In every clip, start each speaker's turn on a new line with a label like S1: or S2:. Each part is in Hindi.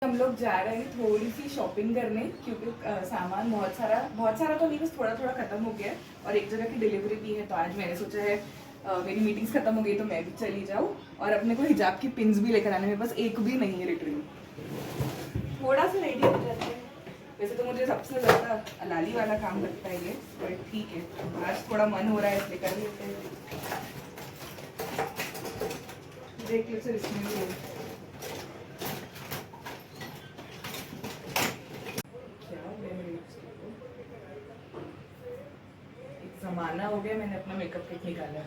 S1: हम लोग जा रहे हैं थोड़ी सी शॉपिंग करने, क्योंकि सामान बहुत सारा तो नहीं, बस थोड़ा थोड़ा खत्म हो गया है और एक जगह की डिलीवरी भी है। तो आज मैंने सोचा है मेरी मीटिंग्स खत्म हो गई तो मैं भी चली जाऊँ, और अपने को हिजाब की पिन्स भी लेकर आने में, बस एक भी नहीं है लिटरली। थोड़ा सा रेडी हो जाते हैं। वैसे तो मुझे सबसे ज़्यादा अलाली वाला काम लगता है ये, बट ठीक है, आज थोड़ा मन हो रहा है इसलिए कर लेते हैं। देख लो सर, इसमें भी जमाना हो गया, मैंने अपना मेकअप किट निकाला।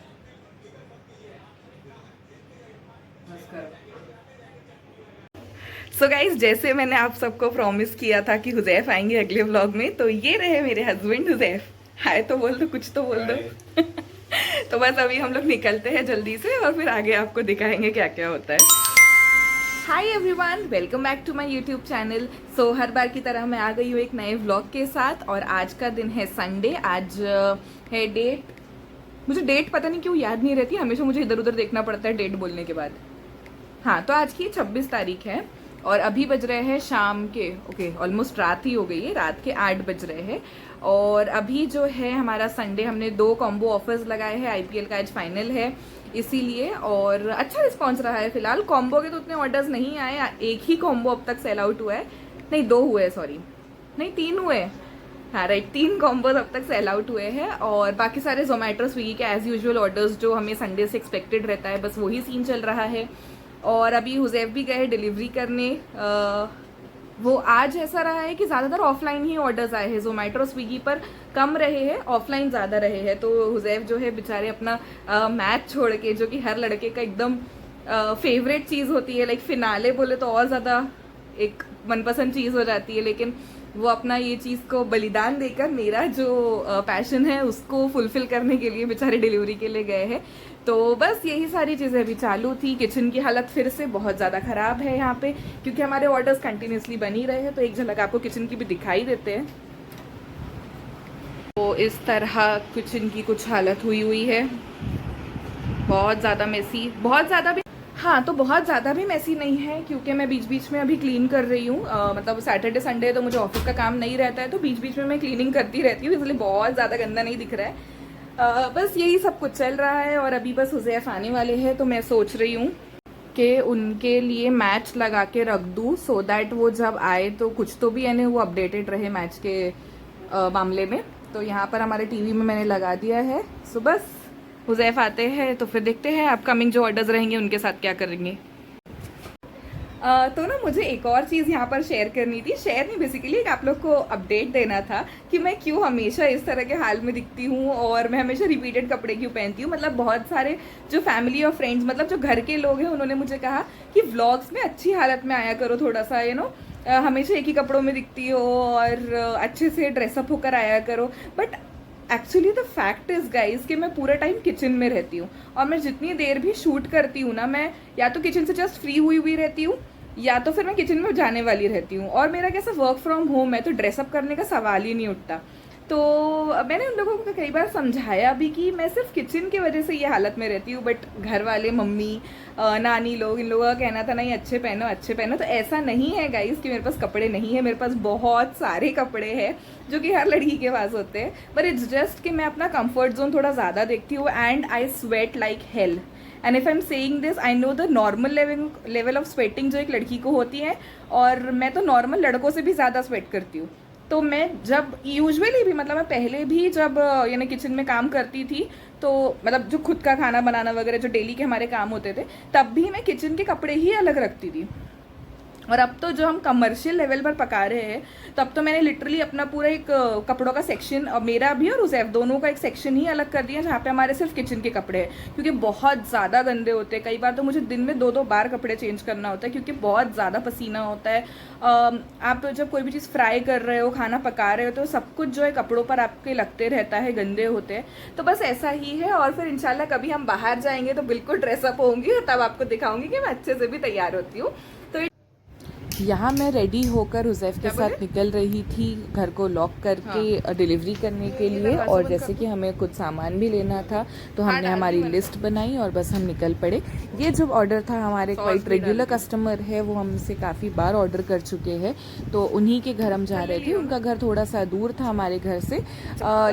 S1: सो गाइज, जैसे मैंने आप सबको प्रॉमिस किया था कि हुजैफ आएंगे अगले व्लॉग में, तो ये रहे मेरे हस्बैंड हुजैफ। हाय तो बोल दो, कुछ तो बोल दो। तो बस अभी हम लोग निकलते हैं जल्दी से और फिर आगे आपको दिखाएंगे क्या क्या होता है। Hi everyone, welcome back to my YouTube channel. So हर बार की तरह मैं आ गई हूँ एक नए व्लॉग के साथ, और आज का दिन है संडे। आज है डेट, मुझे डेट पता नहीं क्यों याद नहीं रहती, हमेशा मुझे इधर उधर देखना पड़ता है डेट बोलने के बाद। हाँ, तो आज की 26 तारीख है और अभी बज रहे हैं शाम के ऑलमोस्ट रात ही हो गई है, रात के 8 बज रहे हैं। और अभी जो है हमारा संडे, हमने 2 कॉम्बो ऑफर्स लगाए हैं, आईपीएल का आज फाइनल है इसीलिए, और अच्छा रिस्पॉन्स रहा है। फिलहाल कॉम्बो के तो उतने ऑर्डर्स नहीं आए, एक ही कॉम्बो अब तक सेल आउट हुआ है, नहीं 2 हुए, सॉरी नहीं 3 हुए, हाँ राइट, 3 कॉम्बोज अब तक सेल आउट हुए हैं। और बाकी सारे जोमेटो स्विगी के एज यूजुअल ऑर्डर्स जो हमें संडे से एक्सपेक्टेड रहता है, बस वही सीन चल रहा है। और अभी हुजैफ भी गए डिलीवरी करने। वो आज ऐसा रहा है कि ज़्यादातर ऑफलाइन ही ऑर्डर्स आए हैं, जोमेटो स्विगी पर कम रहे हैं, ऑफलाइन ज़्यादा रहे हैं। तो हुजैफ जो है बेचारे अपना मैच छोड़ के, जो कि हर लड़के का एकदम फेवरेट चीज़ होती है, लाइक फिनाले बोले तो और ज़्यादा एक मनपसंद चीज़ हो जाती है, लेकिन वो अपना ये चीज़ को बलिदान देकर मेरा जो पैशन है उसको फुलफिल करने के लिए बेचारे डिलीवरी के लिए गए हैं। तो बस यही सारी चीज़ें अभी चालू थी। किचन की हालत फिर से बहुत ज़्यादा ख़राब है यहाँ पे, क्योंकि हमारे ऑर्डर्स कंटिन्यूसली बन ही रहे हैं। तो एक झलक आपको किचन की भी दिखाई देते हैं। तो इस तरह किचन की कुछ हालत हुई है, बहुत ज़्यादा मेसी, बहुत ज़्यादा भी, हाँ तो बहुत ज़्यादा भी मैसी नहीं है, क्योंकि मैं बीच बीच में अभी क्लीन कर रही हूँ। मतलब सैटरडे संडे तो मुझे ऑफिस का काम नहीं रहता है, तो बीच बीच में मैं क्लीनिंग करती रहती हूँ, इसलिए बहुत ज़्यादा गंदा नहीं दिख रहा है। बस यही सब कुछ चल रहा है। और अभी बस हुजैफ आने वाले हैं, तो मैं सोच रही हूँ कि उनके लिए मैच लगा के रख दूँ, सो दैट वो जब आए तो कुछ तो भी यानी वो अपडेटेड रहे मैच के मामले में। तो यहाँ पर हमारे टीवी में मैंने लगा दिया है। सो बस हुजैफ आते हैं तो फिर देखते हैं अपकमिंग जो ऑर्डर्स रहेंगे उनके साथ क्या करेंगे। तो ना मुझे एक और चीज़ यहाँ पर शेयर करनी थी, शेयर नहीं बेसिकली एक आप लोग को अपडेट देना था कि मैं क्यों हमेशा इस तरह के हाल में दिखती हूँ, और मैं हमेशा रिपीटेड कपड़े क्यों पहनती हूँ। मतलब बहुत सारे जो फैमिली और फ्रेंड्स, मतलब जो घर के लोग हैं, उन्होंने मुझे कहा कि व्लॉग्स में अच्छी हालत में आया करो, थोड़ा सा हमेशा एक ही कपड़ों में दिखती हो और अच्छे से ड्रेसअप होकर आया करो। But actually the fact is guys कि मैं पूरा टाइम किचन में रहती हूँ, और मैं जितनी देर भी शूट करती हूँ ना, मैं या तो किचन से जस्ट फ्री हुई रहती हूँ, या तो फिर मैं किचन में जाने वाली रहती हूँ। और मेरा कैसा वर्क फ्रॉम होम है, तो ड्रेसअप करने का सवाल ही नहीं उठता। तो मैंने उन लोगों को कई बार समझाया भी कि मैं सिर्फ किचन की वजह से ये हालत में रहती हूँ, बट घर वाले, मम्मी, नानी लोग, इन लोगों का कहना था नहीं अच्छे पहनो अच्छे पहनो। तो ऐसा नहीं है गाइस कि मेरे पास कपड़े नहीं है, मेरे पास बहुत सारे कपड़े हैं जो कि हर लड़की के पास होते हैं। बट इट्स जस्ट कि मैं अपना कंफर्ट जोन थोड़ा ज़्यादा देखती हूँ, and I sweat like hell. And if I am saying this, I know the normal level of sweating जो एक लड़की को होती है, और मैं तो नॉर्मल लड़कों से भी ज़्यादा स्वेट करती हूँ। तो मैं जब यूजुअली भी, मतलब मैं पहले भी जब यानी किचन में काम करती थी, तो मतलब जो खुद का खाना बनाना वगैरह जो डेली के हमारे काम होते थे, तब भी मैं किचन के कपड़े ही अलग रखती थी। और अब तो जो हम कमर्शियल लेवल पर पका रहे हैं, तब तो मैंने लिटरली अपना पूरा एक कपड़ों का सेक्शन, मेरा भी और हुजैफ दोनों का एक सेक्शन ही अलग कर दिया, जहाँ पे हमारे सिर्फ किचन के कपड़े हैं, क्योंकि बहुत ज़्यादा गंदे होते हैं। कई बार तो मुझे दिन में 2-2 बार कपड़े चेंज करना होता है, क्योंकि बहुत ज़्यादा पसीना होता है। आप जब कोई भी चीज़ फ्राई कर रहे हो, खाना पका रहे हो, तो सब कुछ जो है कपड़ों पर आपके लगते रहता है, गंदे होते हैं। तो बस ऐसा ही है। और फिर इंशाल्लाह कभी हम बाहर जाएंगे तो बिल्कुल ड्रेसअप होंगी, और तब आपको दिखाऊंगी कि मैं अच्छे से भी तैयार होती हूँ।
S2: यहाँ मैं रेडी होकर हुज़ैफ के साथ निकल रही थी घर को लॉक करके डिलीवरी करने के लिए। और जैसे कि हमें कुछ सामान भी लेना था तो हमने हमारी लिस्ट बनाई और बस हम निकल पड़े। ये जो ऑर्डर था, हमारे क्वाइट रेगुलर कस्टमर है, वो हमसे काफ़ी बार ऑर्डर कर चुके हैं, तो उन्हीं के घर हम जा रहे थे। उनका घर थोड़ा सा दूर था हमारे घर से,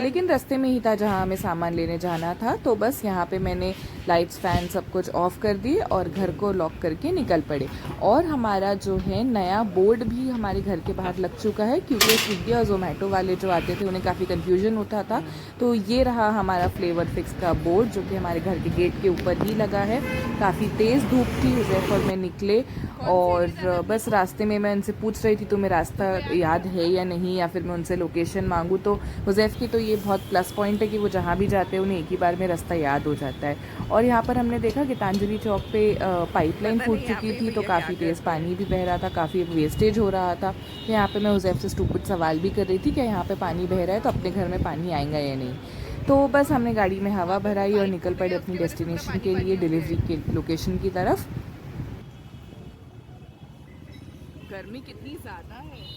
S2: लेकिन रास्ते में ही था जहाँ हमें सामान लेने जाना था। तो बस यहाँ पे मैंने लाइट्स फैन सब कुछ ऑफ कर दिए और घर को लॉक करके निकल पड़े। और हमारा जो है नया बोर्ड भी हमारे घर के बाहर लग चुका है, क्योंकि स्विगी और जोमेटो वाले जो आते थे उन्हें काफ़ी कन्फ्यूजन होता था। तो ये रहा हमारा फ्लेवर फिक्स का बोर्ड, जो कि हमारे घर के गेट के ऊपर ही लगा है। काफ़ी तेज़ धूप थी, हुज़ैफ और मैं निकले और बस रास्ते में मैं उनसे पूछ रही थी तुम्हें रास्ता याद है या नहीं, या फिर मैं उनसे लोकेशन मांगूँ। तो हुज़ैफ की तो ये बहुत प्लस पॉइंट है कि वो जहाँ भी जाते हैं उन्हें एक ही बार में रास्ता याद हो जाता है। और यहाँ पर हमने देखा गीतांजलि चौक पे पाइपलाइन फूट चुकी थी, तो काफ़ी तेज़ पानी भी बह रहा था, काफ़ी वेस्टेज हो रहा था। यहाँ पे मैं हुज़ैफ से स्टूपिड सवाल भी कर रही थी कि यहाँ पे पानी बह रहा है तो अपने घर में पानी आएगा या नहीं। तो बस हमने गाड़ी में हवा भराई और निकल पड़े अपनी डेस्टिनेशन के लिए, डिलीवरी के लोकेशन की तरफ।
S1: गर्मी कितनी ज़्यादा है।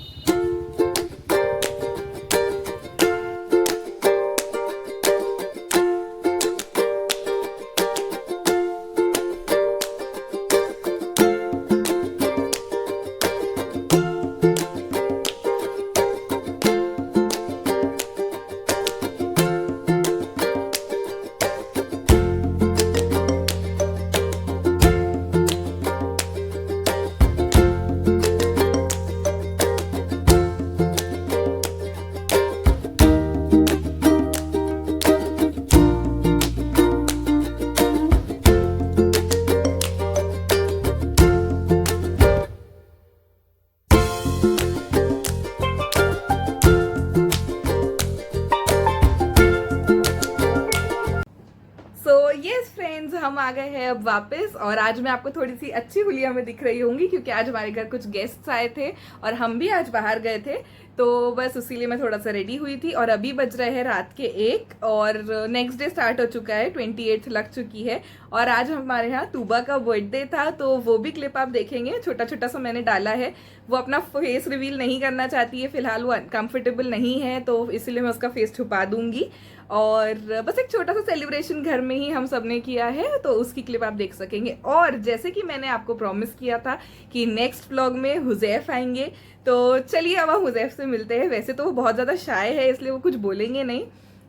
S1: यस फ्रेंड्स, हम आ गए हैं अब वापस। और आज मैं आपको थोड़ी सी अच्छी हुलिया में दिख रही होंगी, क्योंकि आज हमारे घर कुछ गेस्ट्स आए थे और हम भी आज बाहर गए थे, तो बस उसीलिए मैं थोड़ा सा रेडी हुई थी। और अभी बज रहे हैं रात के 1 और नेक्स्ट डे स्टार्ट हो चुका है, 28 लग चुकी है। और आज हमारे यहाँ तूबा का बर्थडे था, तो वो भी क्लिप आप देखेंगे, छोटा छोटा सा मैंने डाला है। वो अपना फेस रिवील नहीं करना चाहती है फिलहाल, वो अनकम्फर्टेबल नहीं है, तो इसीलिए मैं उसका फेस छुपा दूंगी। और बस एक छोटा सा सेलिब्रेशन घर में ही हम सब ने किया है, तो उसकी क्लिप आप देख सकेंगे। और जैसे कि मैंने आपको प्रॉमिस किया था कि नेक्स्ट व्लॉग में हुज़ैफ आएंगे, तो चलिए अब हम हुज़ैफ से मिलते हैं। वैसे तो वो बहुत ज़्यादा शाय है, इसलिए वो कुछ बोलेंगे नहीं,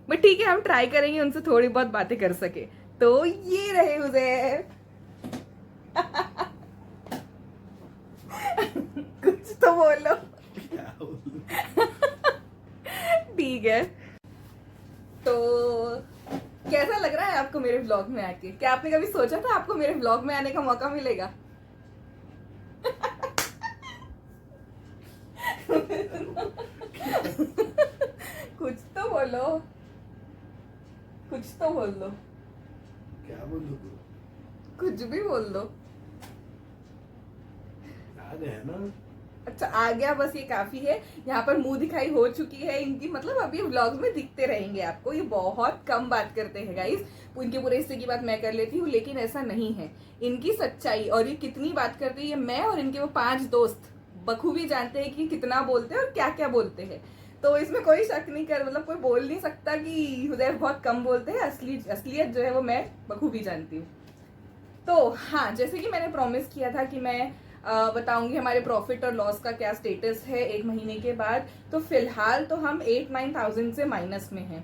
S1: बट ठीक है, हम ट्राई करेंगे उनसे थोड़ी बहुत बातें कर सके। तो ये रहे हुज़ैफ। कुछ तो बोलो। ठीक है, तो कैसा लग रहा है आपको मेरे व्लॉग में आके? क्या आपने कभी सोचा था आपको मेरे व्लॉग में आने का मौका मिलेगा? कुछ तो बोलो, कुछ तो बोल दो।
S3: क्या बोल दो?
S1: कुछ भी बोल दो।
S3: याद है ना?
S1: अच्छा, आ गया, बस ये काफी है। यहाँ पर मुंह दिखाई हो चुकी है इनकी, मतलब अभी व्लॉग्स में दिखते रहेंगे आपको। ये बहुत कम बात करते हैं गाइस, उनके पूरे हिस्से की बात मैं कर लेती हूँ, लेकिन ऐसा नहीं है। इनकी सच्चाई और ये कितनी बात करते हैं, ये मैं और इनके वो 5 दोस्त बखूबी जानते हैं कि कितना बोलते हैं और क्या क्या बोलते हैं। तो इसमें कोई शक नहीं कर, मतलब कोई बोल नहीं सकता कि हुज़ैफ बहुत कम बोलते हैं। असलियत जो है वो मैं बखूबी जानती हूँ। तो हाँ, जैसे कि मैंने प्रॉमिस किया था कि मैं बताऊंगी हमारे प्रॉफिट और लॉस का क्या स्टेटस है 1 महीने के बाद। तो फिलहाल तो हम 8-9,000 से माइनस में हैं।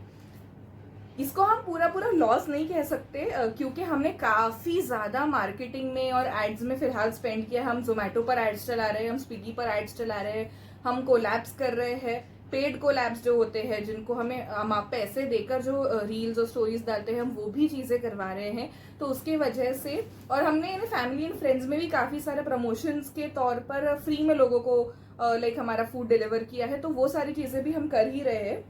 S1: इसको हम पूरा पूरा लॉस नहीं कह सकते, क्योंकि हमने काफी ज्यादा मार्केटिंग में और एड्स में फिलहाल स्पेंड किया। हम जोमेटो पर एड्स चला रहे हैं, हम स्विगी पर एड्स चला रहे हैं, हम कोलैब्स कर रहे हैं। पेड कोलैब्स जो होते हैं, जिनको हम आप पैसे देकर जो रील्स और स्टोरीज डालते हैं, हम वो भी चीजें करवा रहे हैं। तो उसके वजह से, और हमने फैमिली एंड फ्रेंड्स में भी काफी सारे प्रमोशंस के तौर पर फ्री में लोगों को लाइक हमारा फूड डिलीवर किया है, तो वो सारी चीजें भी हम कर ही रहे हैं।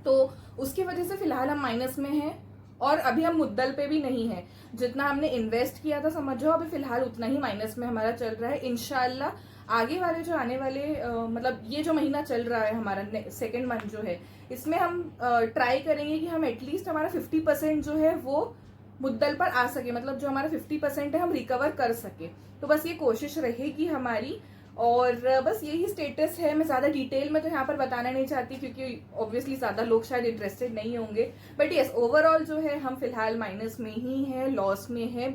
S1: तो उसकी वजह से फिलहाल हम माइनस में हैं और अभी हम मुद्दल पे भी नहीं है। जितना हमने इन्वेस्ट किया था समझो, अभी फिलहाल उतना ही माइनस में हमारा चल रहा है। इंशाल्लाह आगे वाले जो आने वाले मतलब ये जो महीना चल रहा है हमारा सेकेंड मंथ जो है, इसमें हम ट्राई करेंगे कि हम एटलीस्ट हमारा 50% जो है वो मुद्दल पर आ सके, मतलब जो हमारा 50% है हम रिकवर कर सके। तो बस ये कोशिश रहेगी हमारी। और बस यही स्टेटस है। मैं ज़्यादा डिटेल में तो यहाँ पर बताना नहीं चाहती क्योंकि ऑब्वियसली ज़्यादा लोग शायद इंटरेस्टेड नहीं होंगे, बट यस ओवरऑल जो है हम फिलहाल माइनस में ही हैं, लॉस में है।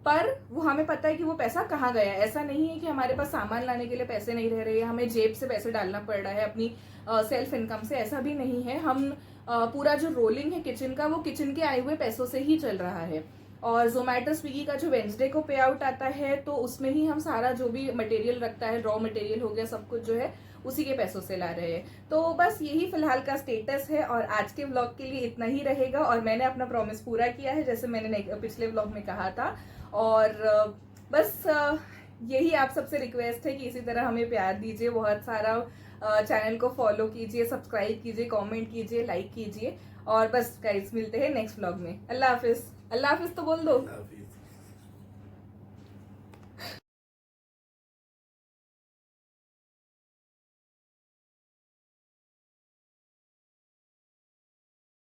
S1: पर वो हमें पता है कि वो पैसा कहाँ गया। ऐसा नहीं है कि हमारे पास सामान लाने के लिए पैसे नहीं रह रहे हैं, हमें जेब से पैसे डालना पड़ रहा है अपनी सेल्फ इनकम से, ऐसा भी नहीं है। हम पूरा जो रोलिंग है किचन का वो किचन के आए हुए पैसों से ही चल रहा है। और जोमेटो स्विगी का जो वेंसडे को पे आउट आता है तो उसमें ही हम सारा जो भी मटेरियल रखता है, रॉ मटेरियल हो गया, सब कुछ जो है उसी के पैसों से ला रहे हैं। तो बस यही फिलहाल का स्टेटस है और आज के व्लॉग के लिए इतना ही रहेगा। और मैंने अपना प्रॉमिस पूरा किया है जैसे मैंने पिछले व्लॉग में कहा था। और बस यही आप सबसे रिक्वेस्ट है कि इसी तरह हमें प्यार दीजिए, बहुत सारा चैनल को फॉलो कीजिए, सब्सक्राइब कीजिए, कमेंट कीजिए, लाइक कीजिए। और बस गाइस मिलते हैं नेक्स्ट व्लॉग में। अल्लाह हाफिज। अल्लाह हाफिज तो बोल दो।
S3: हाफिज।